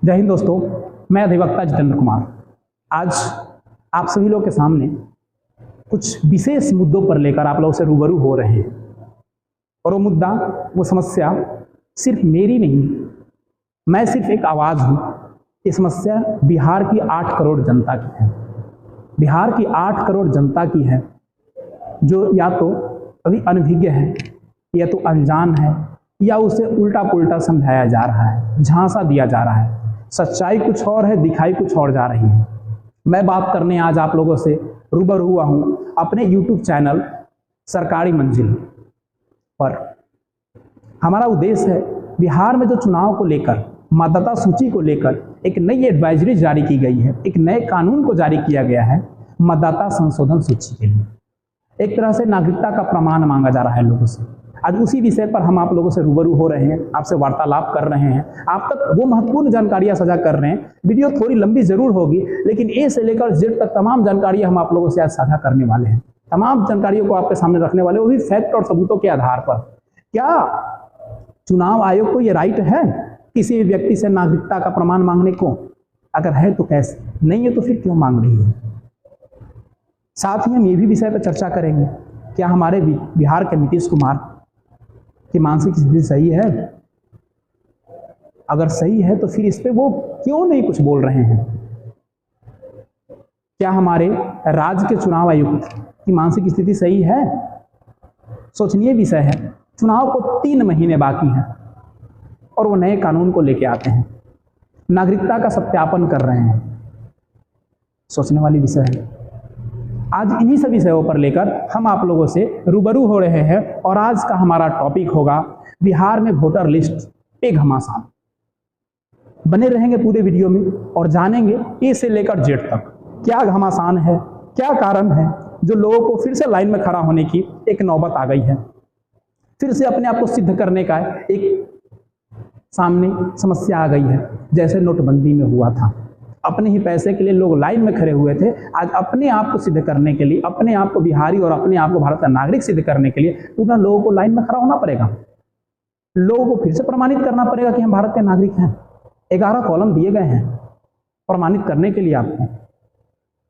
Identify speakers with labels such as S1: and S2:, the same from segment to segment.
S1: जय हिंद दोस्तों, मैं अधिवक्ता जितेंद्र कुमार आज आप सभी लोग के सामने कुछ विशेष मुद्दों पर लेकर आप लोगों से रूबरू हो रहे हैं। और वो मुद्दा, वो समस्या सिर्फ मेरी नहीं, मैं सिर्फ एक आवाज़ हूँ। ये समस्या बिहार की 8 करोड़ जनता की है। बिहार की 8 करोड़ जनता की है, जो या तो अभी अनभिज्ञ है, या तो अनजान है, या उसे उल्टा पुल्टा समझाया जा रहा है, झांसा दिया जा रहा है। सच्चाई कुछ और है, दिखाई कुछ और जा रही है। मैं बात करने आज आप लोगों से रूबरू हुआ हूँ अपने YouTube चैनल सरकारी मंजिल पर। हमारा उद्देश्य है बिहार में जो चुनाव को लेकर, मतदाता सूची को लेकर एक नई एडवाइजरी जारी की गई है, एक नए कानून को जारी किया गया है मतदाता संशोधन सूची के लिए। एक तरह से नागरिकता का प्रमाण मांगा जा रहा है लोगों से। आज उसी विषय पर हम आप लोगों से रूबरू हो रहे हैं, आपसे वार्तालाप कर रहे हैं, आप तक वो महत्वपूर्ण जानकारियां साझा कर रहे हैं। वीडियो थोड़ी लंबी जरूर होगी, लेकिन ए से लेकर जेड तक तमाम जानकारियां हम आप लोगों से आज साझा करने वाले हैं। तमाम जानकारियों को आपके सामने रखने वाले, वो भी फैक्ट और सबूतों के आधार पर। क्या चुनाव आयोग को ये राइट है किसी भी व्यक्ति से नागरिकता का प्रमाण मांगने को? अगर है तो कैसे, नहीं है तो फिर क्यों मांग रही है? साथ ही हम ये भी विषय पर चर्चा करेंगे, क्या हमारे बिहार के नीतीश कुमार की मानसिक स्थिति सही है? अगर सही है तो फिर इस पे वो क्यों नहीं कुछ बोल रहे हैं? क्या हमारे राज्य के चुनाव आयुक्त की मानसिक स्थिति सही है? सोचनीय विषय है। चुनाव को 3 महीने बाकी हैं और वो नए कानून को लेके आते हैं, नागरिकता का सत्यापन कर रहे हैं। सोचने वाली विषय है। आज इन्हीं सभी विषयों पर लेकर हम आप लोगों से रूबरू हो रहे हैं। और आज का हमारा टॉपिक होगा बिहार में वोटर लिस्ट पे घमासान। बने रहेंगे पूरे वीडियो में और जानेंगे ए से लेकर जेड तक क्या घमासान है, क्या कारण है जो लोगों को फिर से लाइन में खड़ा होने की एक नौबत आ गई है, फिर से अपने आप को सिद्ध करने का एक सामने समस्या आ गई है। जैसे नोटबंदी में हुआ था, अपने ही पैसे के लिए लोग लाइन में खड़े हुए थे। आज अपने आप को सिद्ध करने के लिए, अपने आप को बिहारी और अपने आप को भारत का नागरिक सिद्ध करने के लिए पूरा लोगों को लाइन में खड़ा होना पड़ेगा। लोगों को फिर से प्रमाणित करना पड़ेगा कि हम भारत के नागरिक हैं। 11 कॉलम दिए गए हैं प्रमाणित करने के लिए आपको।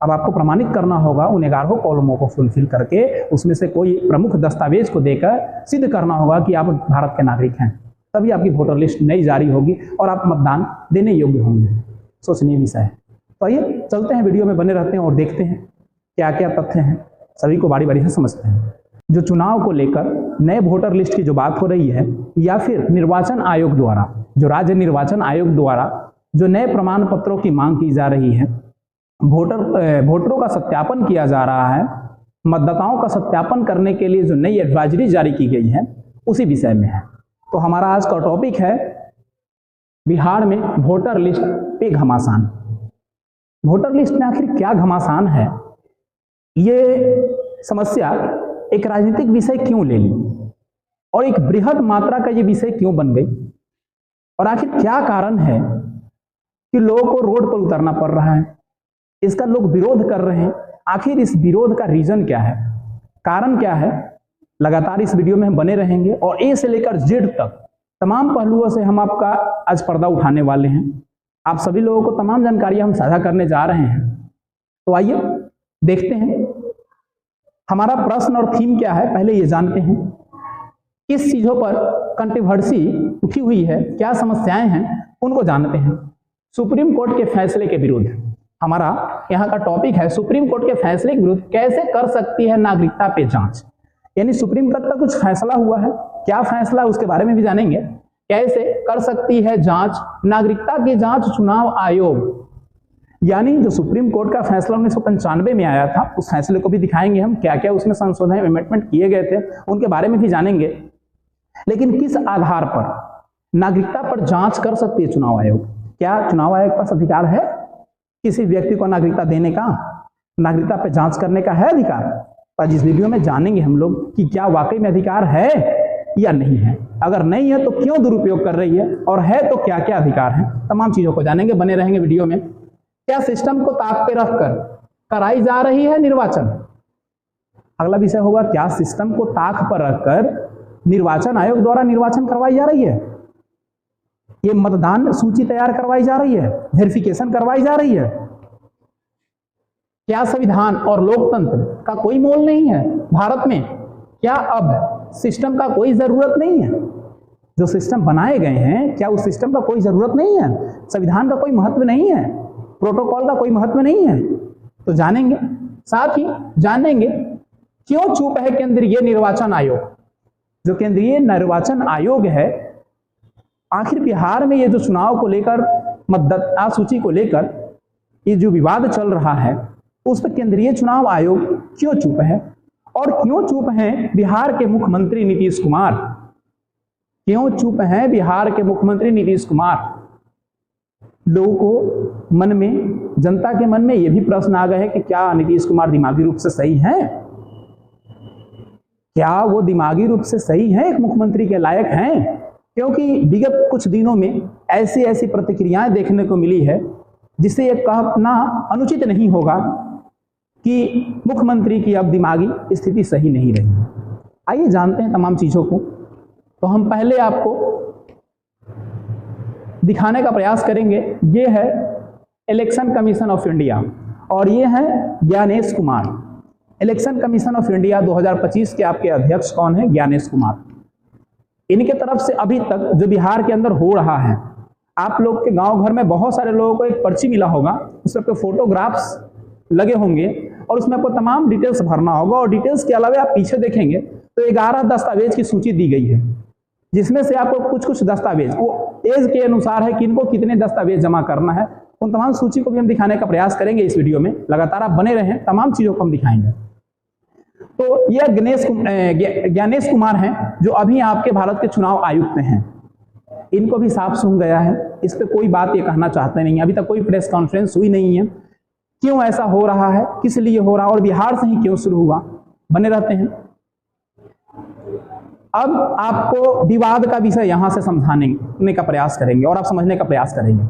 S1: अब आपको प्रमाणित करना होगा उन 11 कॉलमों को फुलफिल करके, उसमें से कोई प्रमुख दस्तावेज को देकर सिद्ध करना होगा कि आप भारत के नागरिक हैं। तभी आपकी वोटर लिस्ट नई जारी होगी और आप मतदान देने योग्य होंगे। सोचनीय विषय है। तो आइए चलते हैं, वीडियो में बने रहते हैं और देखते हैं क्या क्या तथ्य हैं, सभी को बारी बारी से समझते हैं। जो चुनाव को लेकर नए वोटर लिस्ट की जो बात हो रही है, या फिर निर्वाचन आयोग द्वारा, जो राज्य निर्वाचन आयोग द्वारा जो नए प्रमाण पत्रों की मांग की जा रही है, वोटरों का सत्यापन किया जा रहा है, मतदाताओं का सत्यापन करने के लिए जो नई एडवाइजरी जारी की गई है, उसी विषय में है। तो हमारा आज का टॉपिक है बिहार में वोटर लिस्ट पे घमासान। वोटर लिस्ट में आखिर क्या घमासान है? ये समस्या एक राजनीतिक विषय क्यों ले ली और एक बृहद मात्रा का ये विषय क्यों बन गई? और आखिर क्या कारण है कि लोगों को रोड पर उतरना पड़ रहा है, इसका लोग विरोध कर रहे हैं? आखिर इस विरोध का रीजन क्या है, कारण क्या है? लगातार इस वीडियो में हम बने रहेंगे और ए से लेकर जेड तक तमाम पहलुओं से हम आपका आज पर्दा उठाने वाले हैं। आप सभी लोगों को तमाम जानकारियां हम साझा करने जा रहे हैं। तो आइए देखते हैं हमारा प्रश्न और थीम क्या है। पहले ये जानते हैं किस चीजों पर कंट्रोवर्सी उठी हुई है, क्या समस्याएं हैं, उनको जानते हैं। सुप्रीम कोर्ट के फैसले के विरुद्ध हमारा यहाँ का टॉपिक है। सुप्रीम कोर्ट के फैसले के विरुद्ध कैसे कर सकती है नागरिकता पे जांच? यानी सुप्रीम कोर्ट का कुछ फैसला हुआ है, क्या फैसला उसके बारे में भी जानेंगे। कैसे कर सकती है जांच, नागरिकता की जांच चुनाव आयोग? यानी जो सुप्रीम कोर्ट का फैसला 1995 में आया था, उस फैसले को भी दिखाएंगे हम, क्या क्या उसमें संशोधन अमेंडमेंट किए गए थे, उनके बारे में भी जानेंगे। लेकिन किस आधार पर नागरिकता पर जांच कर सकती है चुनाव आयोग? क्या चुनाव आयोग के पास अधिकार है किसी व्यक्ति को नागरिकता देने का, नागरिकता पर जांच करने का है अधिकार? आज इस वीडियो में जानेंगे हम लोग कि क्या वाकई में अधिकार है या नहीं है। अगर नहीं है तो क्यों दुरुपयोग कर रही है, और है तो क्या क्या अधिकार है, तमाम चीजों को जानेंगे। बने रहेंगे वीडियो में। क्या सिस्टम को ताक पे रखकर कराई जा रही है निर्वाचन? अगला विषय होगा, क्या सिस्टम को ताक पर रखकर निर्वाचन आयोग द्वारा निर्वाचन करवाई जा रही है? ये मतदान सूची तैयार करवाई जा रही है, वेरिफिकेशन करवाई जा रही है। क्या संविधान और लोकतंत्र का कोई मोल नहीं है भारत में? क्या अब सिस्टम का कोई जरूरत नहीं है? जो सिस्टम बनाए गए हैं, क्या उस सिस्टम का कोई जरूरत नहीं है? संविधान का कोई महत्व नहीं है? प्रोटोकॉल का कोई महत्व नहीं है? तो जानेंगे, साथ ही जानेंगे क्यों चुप है केंद्रीय निर्वाचन आयोग। जो केंद्रीय निर्वाचन आयोग है, आखिर बिहार में ये जो चुनाव को लेकर, मतदाता सूची को लेकर ये जो विवाद चल रहा है, उस पर केंद्रीय चुनाव आयोग क्यों चुप है? और क्यों चुप हैं बिहार के मुख्यमंत्री नीतीश कुमार? क्यों चुप हैं बिहार के मुख्यमंत्री नीतीश कुमार? लोगों को मन में, जनता के मन में यह भी प्रश्न आ गए है कि क्या नीतीश कुमार दिमागी रूप से सही हैं? क्या वो दिमागी रूप से सही हैं, एक मुख्यमंत्री के लायक हैं? क्योंकि विगत कुछ दिनों में ऐसी ऐसी प्रतिक्रियाएं देखने को मिली है जिससे यह कहना अनुचित नहीं होगा कि मुख्यमंत्री की अब दिमागी स्थिति सही नहीं रही। आइए जानते हैं तमाम चीजों को। तो हम पहले आपको दिखाने का प्रयास करेंगे, ये है इलेक्शन कमीशन ऑफ इंडिया और ये है Gyanesh Kumar. Election commission of India 2025 के आपके अध्यक्ष कौन है? ज्ञानेश कुमार। इनके तरफ से अभी तक जो बिहार के अंदर हो रहा है, आप लोग के गांव घर में बहुत सारे लोगों को एक पर्ची मिला होगा, उस पर फोटोग्राफ्स लगे होंगे और उसमें आपको तमाम डिटेल्स भरना होगा। और डिटेल्स के अलावा आप पीछे देखेंगे तो 11 दस्तावेज की सूची दी गई है, जिसमें से आपको कुछ कुछ दस्तावेज वो एज के अनुसार है, किनको कितने दस्तावेज जमा करना है, उन तमाम सूची को भी हम दिखाने का प्रयास करेंगे इस वीडियो में। लगातार आप बने रहें, तमाम चीजों को हम दिखाएंगे। तो यह ज्ञानेश कुमार हैं जो अभी आपके भारत के चुनाव आयुक्त हैं। इनको भी साफ सुन गया है, इस पे कोई बात ये कहना चाहते नहीं। अभी तक कोई प्रेस कॉन्फ्रेंस हुई नहीं है। क्यों ऐसा हो रहा है, किस लिए हो रहा है और बिहार से ही क्यों शुरू हुआ, बने रहते हैं। अब आपको विवाद का विषय यहां से समझाने का प्रयास करेंगे और आप समझने का प्रयास करेंगे।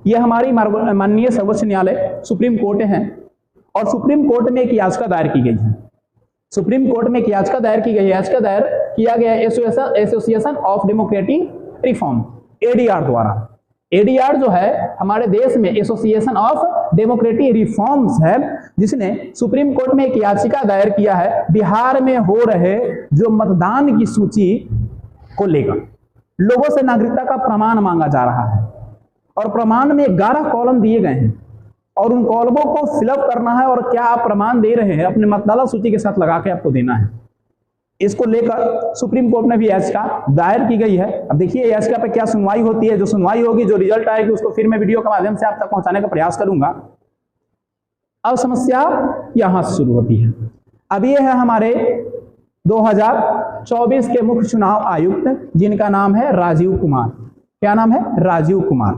S1: यह हमारी माननीय सर्वोच्च न्यायालय सुप्रीम कोर्ट है और सुप्रीम कोर्ट में एक याचिका दायर की गई है। सुप्रीम कोर्ट में एक याचिका दायर की गई है। याचिका दायर किया गया association of democratic reform, ADR द्वारा। एडीआर जो है हमारे देश में एसोसिएशन ऑफ डेमोक्रेटिक रिफॉर्म्स है, जिसने सुप्रीम कोर्ट में एक याचिका दायर किया है बिहार में हो रहे जो मतदान की सूची को लेकर। लोगों से नागरिकता का प्रमाण मांगा जा रहा है और प्रमाण में 11 कॉलम दिए गए हैं और उन कॉलमों को फिलअप करना है और क्या आप प्रमाण दे रहे हैं अपने मतदाता सूची के साथ लगा के आपको देना है। इसको लेकर सुप्रीम कोर्ट में भी याचिका दायर की गई है। अब देखिए याचिका पे क्या सुनवाई होती है। जो सुनवाई होगी, जो रिजल्ट आएगी, उसको फिर मैं वीडियो के माध्यम से आप तक पहुंचाने का प्रयास करूंगा। अब समस्या यहां से शुरू होती है। अब ये है हमारे 2024 के मुख्य चुनाव आयुक्त, जिनका नाम है राजीव कुमार। क्या नाम है? राजीव कुमार।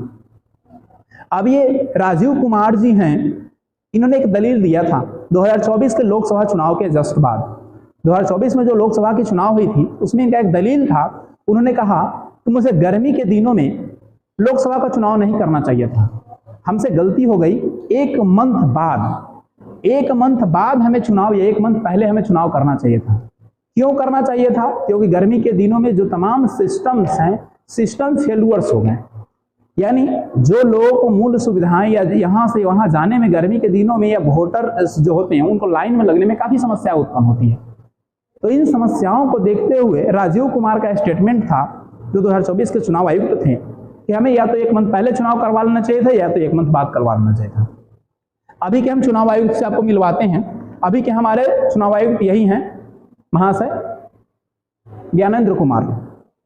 S1: अब ये राजीव कुमार जी हैं, इन्होंने एक दलील दिया था 2024 के लोकसभा चुनाव के जस्ट बाद। 2024 में जो लोकसभा की चुनाव हुई थी, उसमें इनका एक दलील था। उन्होंने कहा कि मुझे गर्मी के दिनों में लोकसभा का चुनाव नहीं करना चाहिए था, हमसे गलती हो गई। एक मंथ बाद हमें चुनाव, या 1 मंथ पहले हमें चुनाव करना चाहिए था। क्यों करना चाहिए था? क्योंकि गर्मी के दिनों में जो तमाम सिस्टम्स हैं, सिस्टम फेल्युअर्स हो गए। यानी जो लोगों को मूल सुविधाएं या यहाँ से वहाँ जाने में गर्मी के दिनों में, या वोटर जो होते हैं उनको लाइन में लगने में काफी समस्या उत्पन्न होती है। तो इन समस्याओं को देखते हुए राजीव कुमार का स्टेटमेंट था, जो 2024 के चुनाव आयुक्त थे, कि हमें या तो 1 मंथ पहले चुनाव करवा लेना चाहिए था या तो 1 मंथ बाद करवा लेना चाहिए था। अभी के हम चुनाव आयुक्त से आपको मिलवाते हैं। अभी के हमारे चुनाव आयुक्त यही हैं, महाशय ज्ञानेंद्र कुमार।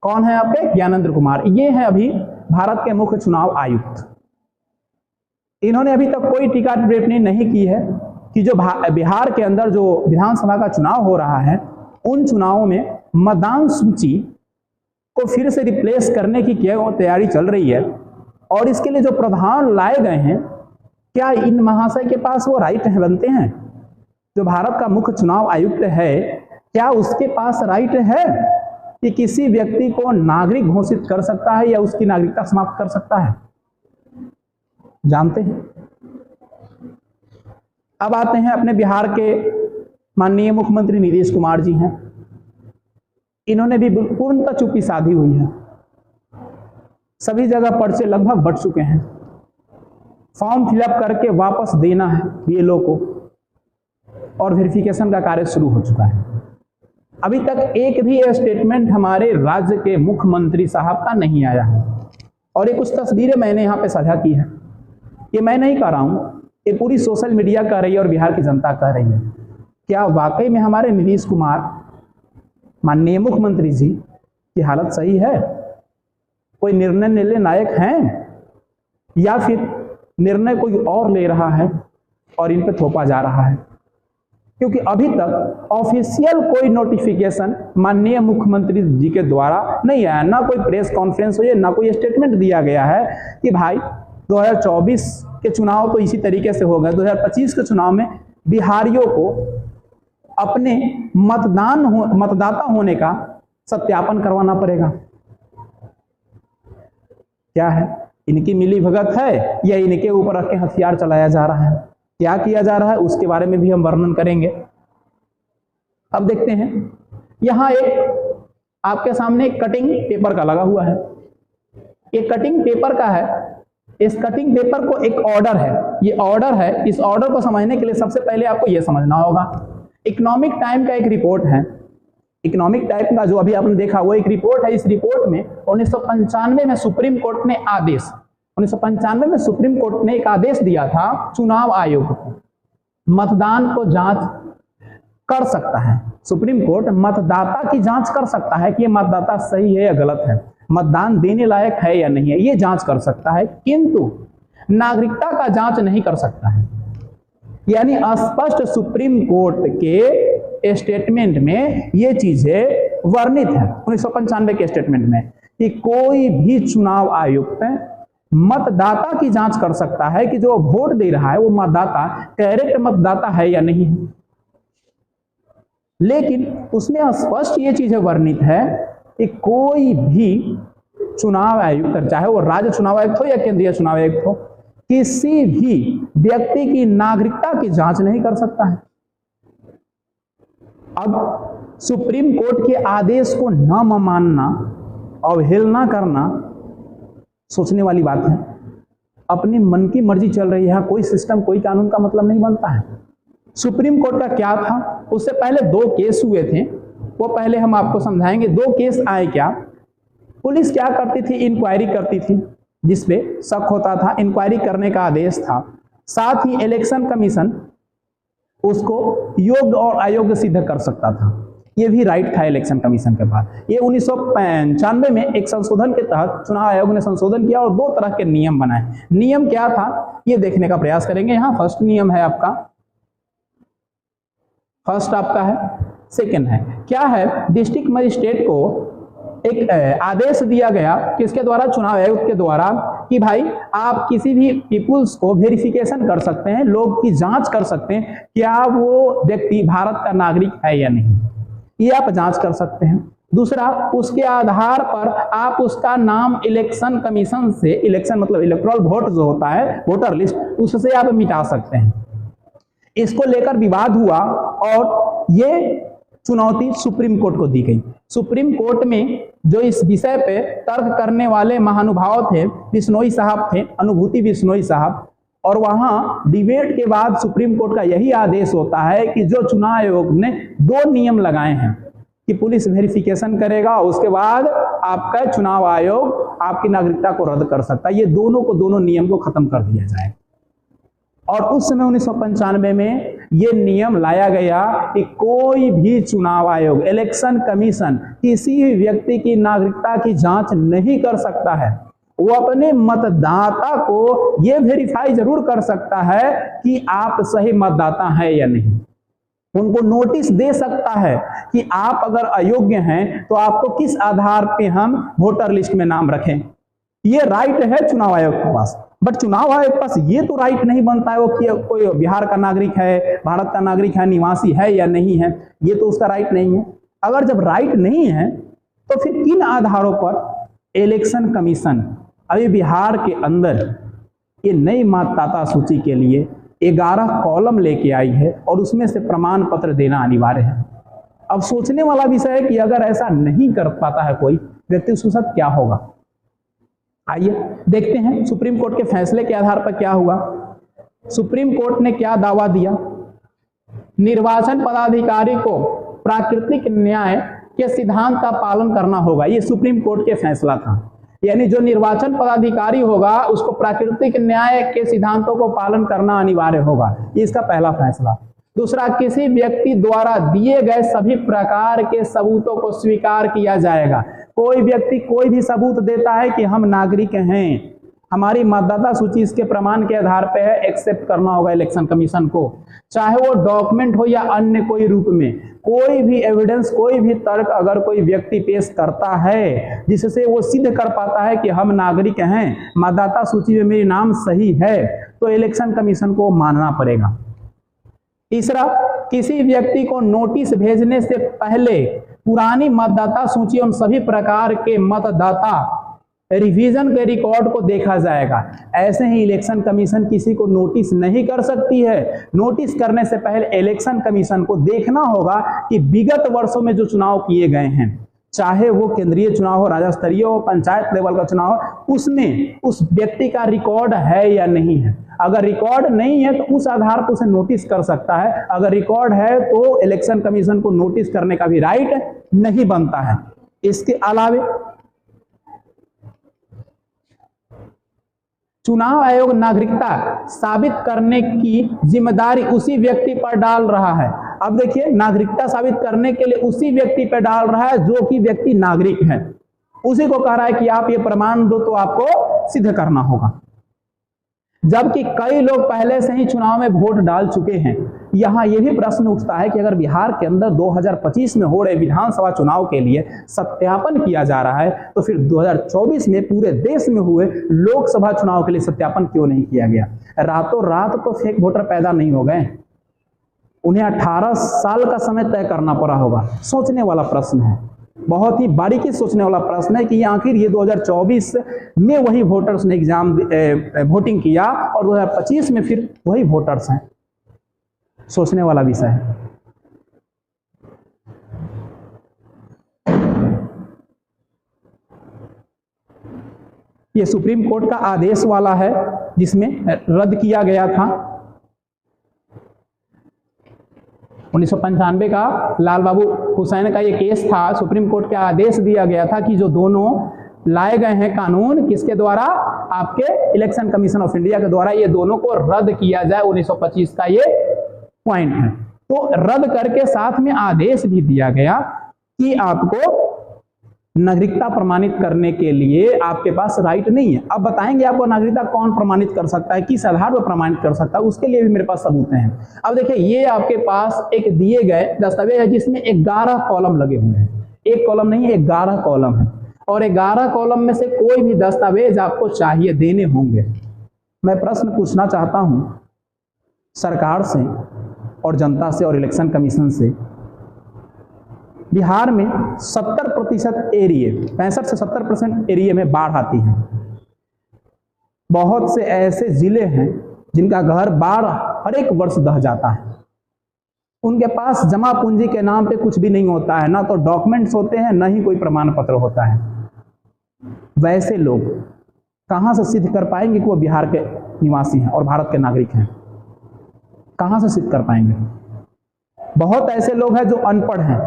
S1: कौन है आपके? ज्ञानेंद्र कुमार। ये है अभी भारत के मुख्य चुनाव आयुक्त। इन्होंने अभी तक कोई टीका टिप्पणी नहीं की है कि जो बिहार के अंदर जो विधानसभा का चुनाव हो रहा है, उन चुनावों में मतदान सूची को फिर से रिप्लेस करने की क्या तैयारी चल रही है और इसके लिए जो प्रावधान लाए गए हैं, क्या इन महाशय के पास वो राइट है बनते हैं? जो भारत का मुख्य चुनाव आयुक्त है, क्या उसके पास राइट है कि किसी व्यक्ति को नागरिक घोषित कर सकता है या उसकी नागरिकता समाप्त कर सकता है? जानते हैं। अब आते हैं अपने बिहार के माननीय मुख्यमंत्री नीतीश कुमार जी हैं। इन्होंने भी पूर्णतः चुप्पी साधी हुई है। सभी जगह पर्चे लगभग बढ़ चुके हैं। फॉर्म फिलअप करके वापस देना है बीएलओ को और वेरिफिकेशन का कार्य शुरू हो चुका है। अभी तक एक भी स्टेटमेंट हमारे राज्य के मुख्यमंत्री साहब का नहीं आया है। और ये कुछ तस्वीरें मैंने यहाँ पे साझा की है, ये मैं नहीं कह रहा हूँ, ये पूरी सोशल मीडिया कह रही है और बिहार की जनता कह रही है। क्या वाकई में हमारे नीतीश कुमार माननीय मुख्यमंत्री जी की हालत सही है? कोई निर्णय लेने लायक हैं या फिर निर्णय कोई और ले रहा है और इन पे थोपा जा रहा है? क्योंकि अभी तक ऑफिशियल कोई नोटिफिकेशन माननीय मुख्यमंत्री जी के द्वारा नहीं आया, ना कोई प्रेस कॉन्फ्रेंस हुई है, ना कोई स्टेटमेंट दिया गया है कि भाई 2024 के चुनाव तो इसी तरीके से हो गए, 2025 के चुनाव में बिहारियों को अपने मतदाता होने का सत्यापन करवाना पड़ेगा। क्या है, इनकी मिली भगत है या इनके ऊपर रख के हथियार चलाया जा रहा है? क्या किया जा रहा है उसके बारे में भी हम वर्णन करेंगे। अब देखते हैं, यहां एक आपके सामने एक कटिंग पेपर का लगा हुआ है। ये कटिंग पेपर का है। इस कटिंग पेपर को एक ऑर्डर है, ये ऑर्डर है। इस ऑर्डर को समझने के लिए सबसे पहले आपको यह समझना होगा, इकोनॉमिक टाइम का एक रिपोर्ट है। इकोनॉमिक टाइम का जो अभी आपने देखा वो एक रिपोर्ट है। इस रिपोर्ट में 1995 में सुप्रीम कोर्ट ने आदेश 1995 में सुप्रीम कोर्ट ने एक आदेश दिया था चुनाव आयोग को, मतदान को जांच कर सकता है। सुप्रीम कोर्ट मतदाता की जांच कर सकता है कि ये मतदाता सही है या गलत है, मतदान देने लायक है या नहीं है, ये जांच कर सकता है, किंतु नागरिकता का जांच नहीं कर सकता है। यानी स्पष्ट सुप्रीम कोर्ट के स्टेटमेंट में ये चीजें वर्णित है 1995 के स्टेटमेंट में कि कोई भी चुनाव आयुक्त मतदाता की जांच कर सकता है कि जो वोट दे रहा है वो मतदाता करेक्ट मतदाता है या नहीं है। लेकिन उसमें स्पष्ट ये चीजें वर्णित है कि कोई भी चुनाव आयुक्त, चाहे वो राज्य चुनाव आयुक्त हो या केंद्रीय चुनाव आयुक्त हो, किसी भी व्यक्ति की नागरिकता की जांच नहीं कर सकता है। अब सुप्रीम कोर्ट के आदेश को न मानना, अवहेलना करना सोचने वाली बात है। अपनी मन की मर्जी चल रही है, कोई सिस्टम कोई कानून का मतलब नहीं बनता है। सुप्रीम कोर्ट का क्या था, उससे पहले 2 केस हुए थे, वो पहले हम आपको समझाएंगे। 2 केस आए क्या, पुलिस क्या करती थी, इंक्वायरी करती थी जिसपे शक होता था, इंक्वायरी करने का आदेश था। साथ ही इलेक्शन कमीशन उसको योग्य और अयोग्य सिद्ध कर सकता था, ये भी राइट था इलेक्शन कमीशन के पास। ये 1995 में एक संशोधन के तहत चुनाव आयोग ने संशोधन किया और 2 तरह के नियम बनाए। नियम क्या था ये देखने का प्रयास करेंगे। यहाँ फर्स्ट नियम है आपका, फर्स्ट आपका है, सेकंड है क्या है, डिस्ट्रिक्ट मजिस्ट्रेट को एक आदेश दिया गया किसके द्वारा, चुनाव आयोग के द्वारा, कि भाई आप किसी भी पीपुल्स को वेरिफिकेशन कर सकते हैं, लोग की जांच कर सकते हैं क्या वो व्यक्ति भारत का नागरिक है या नहीं, ये आप जांच कर सकते हैं। दूसरा, उसके आधार पर आप उसका नाम इलेक्शन कमीशन से, इलेक्शन मतलब इलेक्टोरल वोट जो होता है, वोटर लिस्ट, उससे आप मिटा सकते हैं। इसको लेकर विवाद हुआ और ये चुनौती सुप्रीम कोर्ट को दी गई। सुप्रीम कोर्ट में जो इस विषय पे तर्क करने वाले महानुभाव थे, बिश्नोई साहब थे, अनुभूति बिश्नोई साहब, और वहां डिबेट के बाद सुप्रीम कोर्ट का यही आदेश होता है कि जो चुनाव आयोग ने 2 नियम लगाए हैं कि पुलिस वेरिफिकेशन करेगा, उसके बाद आपका चुनाव आयोग आपकी नागरिकता को रद्द कर सकता है, ये दोनों नियम को खत्म कर दिया जाए। और उस समय 1995 में ये नियम लाया गया कि कोई भी चुनाव आयोग, इलेक्शन कमीशन किसी भी व्यक्ति की नागरिकता की जांच नहीं कर सकता है। वो अपने मतदाता को ये वेरीफाई जरूर कर सकता है कि आप सही मतदाता हैं या नहीं। उनको नोटिस दे सकता है कि आप अगर अयोग्य हैं तो आपको किस आधार पे हम वोटर लिस्ट में नाम रखें। ये राइट है चुनाव आयोग के पास। बट चुनाव आयोग के पास ये तो राइट नहीं बनता है वो कि कोई बिहार का नागरिक है, भारत का नागरिक है, निवासी है या नहीं है, ये तो उसका राइट नहीं है। अगर जब राइट नहीं है तो फिर किन आधारों पर इलेक्शन कमीशन अभी बिहार के अंदर ये नई मतदाता सूची के लिए 11 कॉलम लेके आई है और उसमें से प्रमाण पत्र देना अनिवार्य है। अब सोचने वाला विषय है कि अगर ऐसा नहीं कर पाता है कोई व्यक्ति, उसके साथ क्या होगा। आइए देखते हैं सुप्रीम कोर्ट के फैसले के आधार पर क्या हुआ। सुप्रीम कोर्ट ने क्या दावा दिया। निर्वाचन पदाधिकारी को प्राकृतिक न्याय के सिद्धांत का पालन करना होगा, ये सुप्रीम कोर्ट के फैसला था। यानी जो निर्वाचन पदाधिकारी होगा उसको प्राकृतिक न्याय के सिद्धांतों को पालन करना अनिवार्य होगा, इसका पहला फैसला। दूसरा, किसी व्यक्ति द्वारा दिए गए सभी प्रकार के सबूतों को स्वीकार किया जाएगा। कोई व्यक्ति कोई भी सबूत देता है कि हम नागरिक हैं, हमारी मतदाता सूची इसके प्रमाण के आधार पर है, एक्सेप्ट करना होगा इलेक्शन कमीशन को, चाहे वो डॉक्यूमेंट हो या अन्य कोई रूप में। कोई भी एविडेंस, कोई भी तर्क अगर कोई व्यक्ति पेश करता है जिससे वो सिद्ध कर पाता है कि हम नागरिक हैं, मतदाता सूची में मेरा नाम सही है, तो इलेक्शन कमीशन को मानना पड़ेगा। तीसरा, किसी व्यक्ति को नोटिस भेजने से पहले पुरानी मतदाता सूची एवं सभी प्रकार के मतदाता रिवीजन के रिकॉर्ड को देखा जाएगा। ऐसे ही इलेक्शन कमीशन किसी को नोटिस नहीं कर सकती है। नोटिस करने से पहले इलेक्शन कमीशन को देखना होगा कि विगत वर्षों में जो चुनाव किए गए हैं, चाहे वो केंद्रीय चुनाव हो, राज्य स्तरीय हो, पंचायत लेवल का चुनाव हो, उसमें उस व्यक्ति का रिकॉर्ड है या नहीं है। अगर रिकॉर्ड नहीं है तो उस आधार पर उसे नोटिस कर सकता है, अगर रिकॉर्ड है तो इलेक्शन कमीशन को नोटिस करने का भी राइट नहीं बनता है। इसके अलावे चुनाव आयोग नागरिकता साबित करने की जिम्मेदारी उसी व्यक्ति पर डाल रहा है। अब देखिए, नागरिकता साबित करने के लिए उसी व्यक्ति पर डाल रहा है जो कि व्यक्ति नागरिक है। उसी को कह रहा है कि आप ये प्रमाण दो, तो आपको सिद्ध करना होगा। जबकि कई लोग पहले से ही चुनाव में वोट डाल चुके हैं। यहाँ यह भी प्रश्न उठता है कि अगर बिहार के अंदर 2025 में हो रहे विधानसभा चुनाव के लिए सत्यापन किया जा रहा है, तो फिर 2024 में पूरे देश में हुए लोकसभा चुनाव के लिए सत्यापन क्यों नहीं किया गया। रातों रात तो फेक वोटर पैदा नहीं हो गए, उन्हें 18 साल का समय तय करना पड़ा होगा। सोचने वाला प्रश्न है, बहुत ही बारीकी सोचने वाला प्रश्न है कि आखिर ये 2024 में वही वोटर्स ने एग्जाम वोटिंग किया और 2025 में फिर वही वोटर्स हैं। सोचने वाला विषय है। ये सुप्रीम कोर्ट का आदेश वाला है जिसमें रद्द किया गया था 1995 का लाल बाबू हुसैन का ये केस था। सुप्रीम कोर्ट का आदेश दिया गया था कि जो दोनों लाए गए हैं कानून, किसके द्वारा, आपके इलेक्शन कमीशन ऑफ इंडिया के द्वारा, ये दोनों को रद्द किया जाए। 1925 का ये पॉइंट है। तो रद्द करके साथ में आदेश भी दिया गया कि आपको नागरिकता प्रमाणित करने के लिए आपके पास राइट नहीं है। अब बताएंगे आपको नागरिकता कौन प्रमाणित कर सकता है, किस आधार पर प्रमाणित कर सकता है, उसके लिए भी मेरे पास सबूत हैं। अब देखिए, ये आपके पास एक दिए गए दस्तावेज है जिसमें 11 कॉलम लगे हुए हैं। एक कॉलम नहीं है, 11 कॉलम है। और 11 कॉलम में से कोई भी दस्तावेज आपको चाहिए, देने होंगे। मैं प्रश्न पूछना चाहता हूं सरकार से और जनता से और इलेक्शन कमीशन से, बिहार में 70% एरिया, 65 से 70% एरिया में बाढ़ आती है। बहुत से ऐसे जिले हैं जिनका घर बाढ़ हर एक वर्ष दह जाता है। उनके पास जमा पूंजी के नाम पे कुछ भी नहीं होता है, ना तो डॉक्यूमेंट्स होते हैं, ना ही कोई प्रमाण पत्र होता है। वैसे लोग कहां से सिद्ध कर पाएंगे कि वो बिहार के निवासी हैं और भारत के नागरिक हैं? कहां से सिद्ध कर पाएंगे? बहुत ऐसे लोग हैं जो अनपढ़ हैं,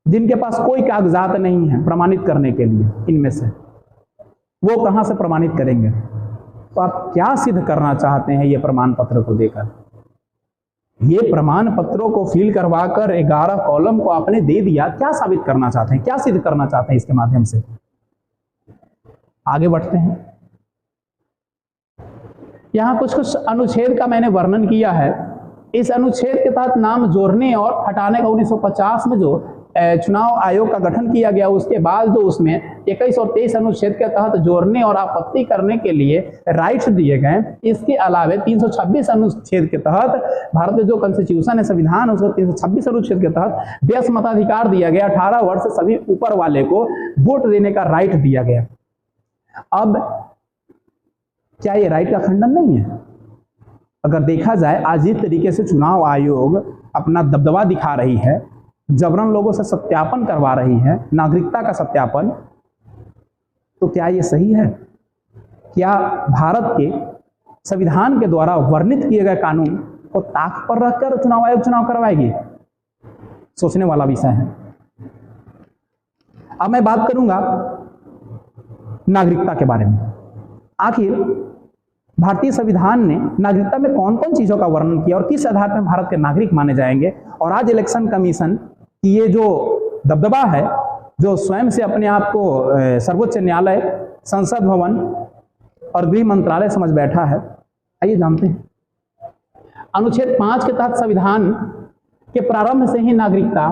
S1: जिनके पास कोई कागजात नहीं है प्रमाणित करने के लिए। इनमें से वो कहां से प्रमाणित करेंगे? तो आप क्या सिद्ध करना चाहते हैं ये प्रमाण पत्र को देकर? ये प्रमाण पत्रों को फिल करवाकर 11 कॉलम को आपने दे दिया, क्या साबित करना चाहते हैं, क्या सिद्ध करना चाहते हैं इसके माध्यम से? आगे बढ़ते हैं। यहां कुछ अनुच्छेद का मैंने वर्णन किया है। इस अनुच्छेद के तहत नाम जोड़ने और हटाने का 1950 में जो चुनाव आयोग का गठन किया गया, उसके बाद जो उसमें 21 और 23 अनुच्छेद के तहत जोड़ने और आपत्ति करने के लिए राइट्स दिए गए। इसके अलावे 326 अनुच्छेद के तहत भारत के जो कॉन्स्टिट्यूशन है, संविधान, उसका 326 अनुच्छेद के तहत व्यस मताधिकार दिया गया। 18 वर्ष से सभी ऊपर वाले को वोट देने का राइट दिया गया। अब क्या ये राइट का खंडन नहीं है? अगर देखा जाए, आज जिस तरीके से चुनाव आयोग अपना दबदबा दिखा रही है, जबरन लोगों से सत्यापन करवा रही है, नागरिकता का सत्यापन, तो क्या ये सही है? क्या भारत के संविधान के द्वारा वर्णित किए गए कानून को ताक पर रखकर चुनाव आयोग चुनाव करवाएगी? सोचने वाला विषय है। अब मैं बात करूंगा नागरिकता के बारे में। आखिर भारतीय संविधान ने नागरिकता में कौन कौन चीजों का वर्णन किया और किस आधार पर भारत के नागरिक माने जाएंगे? और आज इलेक्शन कमीशन की ये जो दबदबा है, जो स्वयं से अपने आप को सर्वोच्च न्यायालय, संसद भवन और गृह मंत्रालय समझ बैठा है, आइए जानते हैं। अनुच्छेद 5 के तहत संविधान के प्रारंभ से ही नागरिकता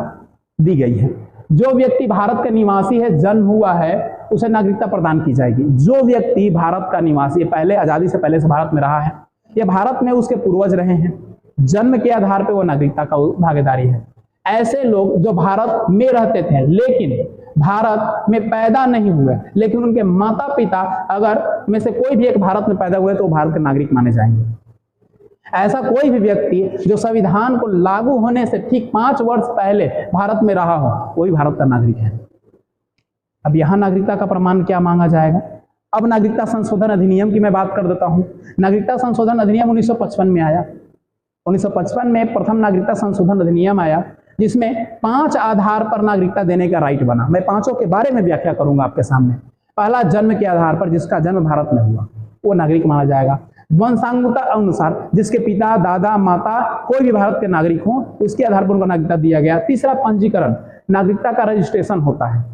S1: दी गई है। जो व्यक्ति भारत का निवासी है, जन्म हुआ है, उसे नागरिकता प्रदान की जाएगी। जो व्यक्ति भारत का निवासी है, पहले आजादी से पहले से भारत में रहा है या भारत में उसके पूर्वज रहे हैं, जन्म के आधार पर वो नागरिकता का भागीदारी है। ऐसे लोग जो भारत में रहते थे लेकिन भारत में पैदा नहीं हुए, लेकिन उनके माता पिता अगर में से कोई भी एक भारत में पैदा हुए तो वो भारत के नागरिक माने जाएंगे। ऐसा कोई भी व्यक्ति जो संविधान को लागू होने से ठीक 5 वर्ष पहले भारत में रहा हो, वही भारत का नागरिक है। अब यहां नागरिकता का प्रमाण क्या मांगा जाएगा? अब नागरिकता संशोधन अधिनियम की मैं बात कर देता हूं। नागरिकता संशोधन अधिनियम 1955 में आया। 1955 में प्रथम नागरिकता संशोधन अधिनियम आया, जिसमें 5 आधार पर नागरिकता देने का राइट बना। मैं 5 के बारे में व्याख्या करूंगा आपके सामने। पहला, जन्म के आधार पर, जिसका जन्म भारत में हुआ वो नागरिक माना जाएगा। वंशांगता अनुसार, जिसके पिता, दादा, माता कोई भी भारत के नागरिक हो, उसके आधार पर उनको नागरिकता दिया गया। तीसरा, पंजीकरण, नागरिकता का रजिस्ट्रेशन होता है।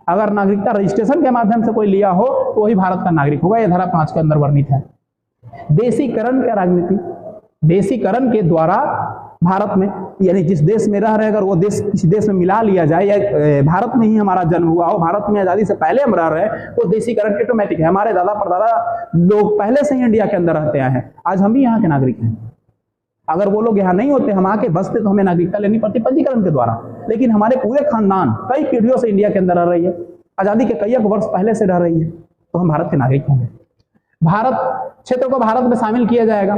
S1: अगर नागरिकता रजिस्ट्रेशन के माध्यम से कोई लिया हो तो वही भारत का नागरिक होगा। यह धारा 5 के अंदर वर्णित है। देशीकरण का राजनीति, देशीकरण के द्वारा भारत में, यानी जिस देश में रह रहे, अगर वो देश किसी देश में मिला लिया जाए या भारत में ही हमारा जन्म हुआ हो, भारत में आजादी से पहले हम रह रहे हैं, तो देशीकरण ऑटोमेटिक है। हमारे दादा परदादा लोग पहले से ही इंडिया के अंदर रहते आए हैं, आज हम भी यहाँ के नागरिक हैं। अगर वो लोग यहाँ नहीं होते, हम आके बसते, तो हमें नागरिकता लेनी पड़ती पंजीकरण के द्वारा। लेकिन हमारे पूरे खानदान कई पीढ़ियों से इंडिया के अंदर रह रही है, आजादी के कई वर्ष पहले से रह रही है, तो हम भारत के नागरिक होंगे। भारत क्षेत्र को भारत में शामिल किया जाएगा।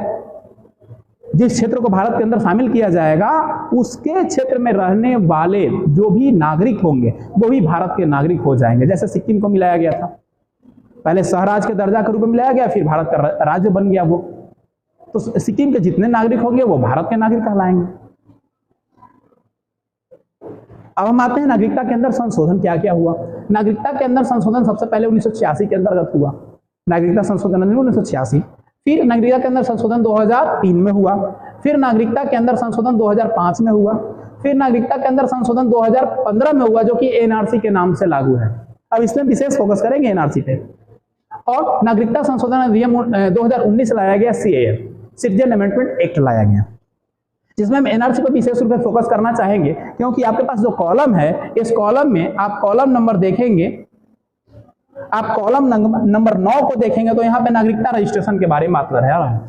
S1: जिस क्षेत्र को भारत के अंदर शामिल किया जाएगा, उसके क्षेत्र में रहने वाले जो भी नागरिक होंगे वो भी भारत के नागरिक हो जाएंगे। जैसे सिक्किम को मिलाया गया था, पहले सहराज के दर्जा के रूप में मिलाया गया, फिर भारत का राज्य बन गया वो। तो सिक्किम के जितने नागरिक होंगे वो भारत के नागरिक कहलाएंगे। अब हम आते हैं नागरिकता के अंदर संशोधन क्या क्या हुआ। नागरिकता के अंदर संशोधन सबसे पहले 1986 के अंतर्गत हुआ, नागरिकता संशोधन अधिनियम 1986। फिर नागरिकता के अंदर संशोधन 2003 में हुआ। फिर नागरिकता के अंदर संशोधन 2005 में हुआ। फिर नागरिकता के अंदर संशोधन 2015 में हुआ, जो कि एनआरसी के नाम से लागू है। अब इसमें विशेष फोकस करेंगे एनआरसी पे। और नागरिकता संशोधन अधिनियम 2019 लाया गया, सीएए, सिटीजन अमेंडमेंट एक्ट लाया गया, जिसमें हम एनआरसी पर विशेष रूप से फोकस करना चाहेंगे, क्योंकि आपके पास जो कॉलम है, इस कॉलम में आप कॉलम नंबर देखेंगे, आप कॉलम नंबर 9 को देखेंगे तो यहाँ पे नागरिकता रजिस्ट्रेशन के बारे में बात कर रहा है।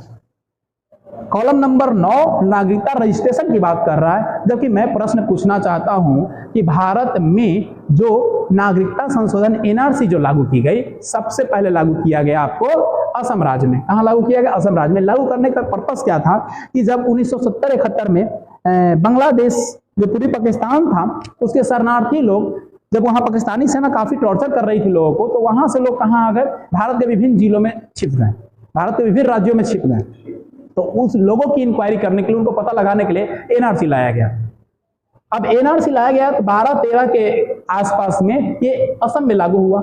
S1: कॉलम नंबर 9 नागरिकता रजिस्ट्रेशन की बात कर रहा है। जबकि मैं प्रश्न पूछना चाहता हूं कि भारत में जो नागरिकता संशोधन एनआरसी जो लागू की गई, सबसे पहले लागू किया गया आपको असम राज्य में। कहाँ लागू किया गया? असम राज्य में। लागू करने का पर्पस क्या था कि जब 1970-71 में बांग्लादेश जो पूर्वी पाकिस्तान था, उसके शरणार्थी लोग, जब वहां पाकिस्तानी सेना काफी टॉर्चर कर रही थी लोगों को, तो वहां से लोग कहां आ गए? भारत के विभिन्न जिलों में छिप गए, भारत के विभिन्न राज्यों में छिप गए। तो उस लोगों की इंक्वायरी करने के लिए, उनको पता लगाने के लिए एनआरसी लाया गया। अब एनआरसी लाया गया तो 12-13 के आसपास में ये असम में लागू हुआ,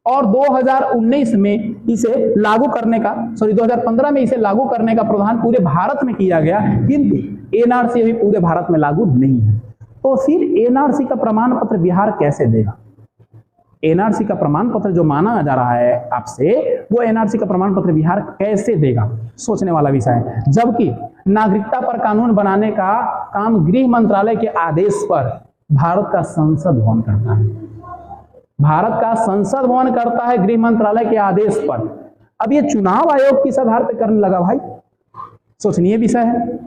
S1: और 2019 में इसे लागू करने का, 2015 में इसे लागू करने का प्रावधान पूरे भारत में किया गया, किंतु एनआरसी अभी पूरे भारत में लागू नहीं है। तो फिर एनआरसी का प्रमाण पत्र बिहार कैसे देगा? एनआरसी का प्रमाण पत्र जो माना जा रहा है आपसे, वो एनआरसी का प्रमाण पत्र बिहार कैसे देगा? सोचने वाला विषय है। जबकि नागरिकता पर कानून बनाने का काम गृह मंत्रालय के आदेश पर भारत का संसद भवन करता है। भारत का संसद भवन करता है गृह मंत्रालय के आदेश पर। अब ये चुनाव आयोग किस आधार पर करने लगा भाई? सोचनीय विषय है।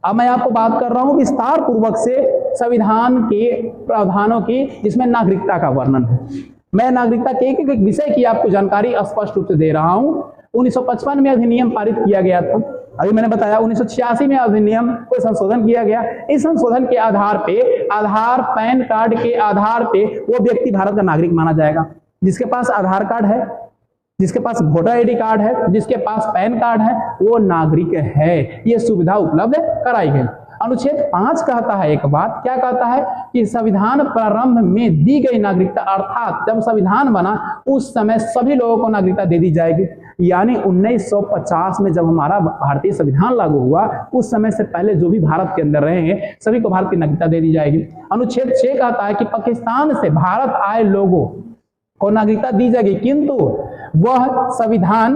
S1: अब मैं आपको बात कर रहा हूं विस्तार पूर्वक से संविधान के प्रावधानों की, जिसमें नागरिकता का वर्णन है। मैं नागरिकता के एक एक विषय की आपको जानकारी स्पष्ट रूप से दे रहा हूं। 1955 में अधिनियम पारित किया गया था, अभी मैंने बताया 1986 में अधिनियम को संशोधन किया गया। इस संशोधन के आधार पे, आधार पैन कार्ड के आधार पे वो व्यक्ति भारत का नागरिक माना जाएगा। जिसके पास आधार कार्ड है जिसके पास वोटर आईडी कार्ड है, जिसके पास पैन कार्ड है, वो नागरिक है। ये सुविधा उपलब्ध कराई गई। अनुच्छेद 5 कहता है एक बात, क्या कहता है कि संविधान प्रारंभ में दी गई नागरिकता, अर्थात जब संविधान बना उस समय सभी लोगों को नागरिकता दे दी जाएगी। यानी 1950 में जब हमारा भारतीय संविधान लागू हुआ, उस समय से पहले जो भी भारत के अंदर रहे हैं सभी को भारत की नागरिकता दे दी जाएगी। अनुच्छेद 6 कहता है कि पाकिस्तान से भारत आए लोगों को नागरिकता दी जाएगी, किंतु वह संविधान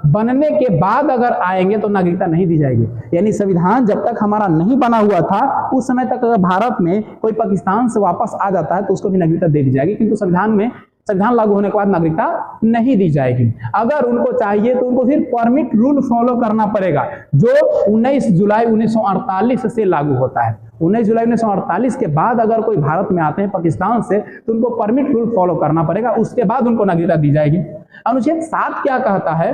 S1: बनने के बाद अगर आएंगे तो नागरिकता नहीं दी जाएगी। यानी संविधान जब तक हमारा नहीं बना हुआ था उस समय तक अगर भारत में कोई पाकिस्तान से वापस आ जाता है तो उसको भी नागरिकता दे दी जाएगी, किंतु संविधान लागू होने के बाद नागरिकता नहीं दी जाएगी। अगर उनको चाहिए तो उनको फिर परमिट रूल फॉलो करना पड़ेगा, जो 19 जुलाई 1948 से लागू होता है। 19 जुलाई 1948 के बाद अगर कोई भारत में आते हैं पाकिस्तान से तो उनको परमिट रूल फॉलो करना पड़ेगा, उसके बाद उनको नागरिकता दी जाएगी। अनुच्छेद 7 क्या कहता है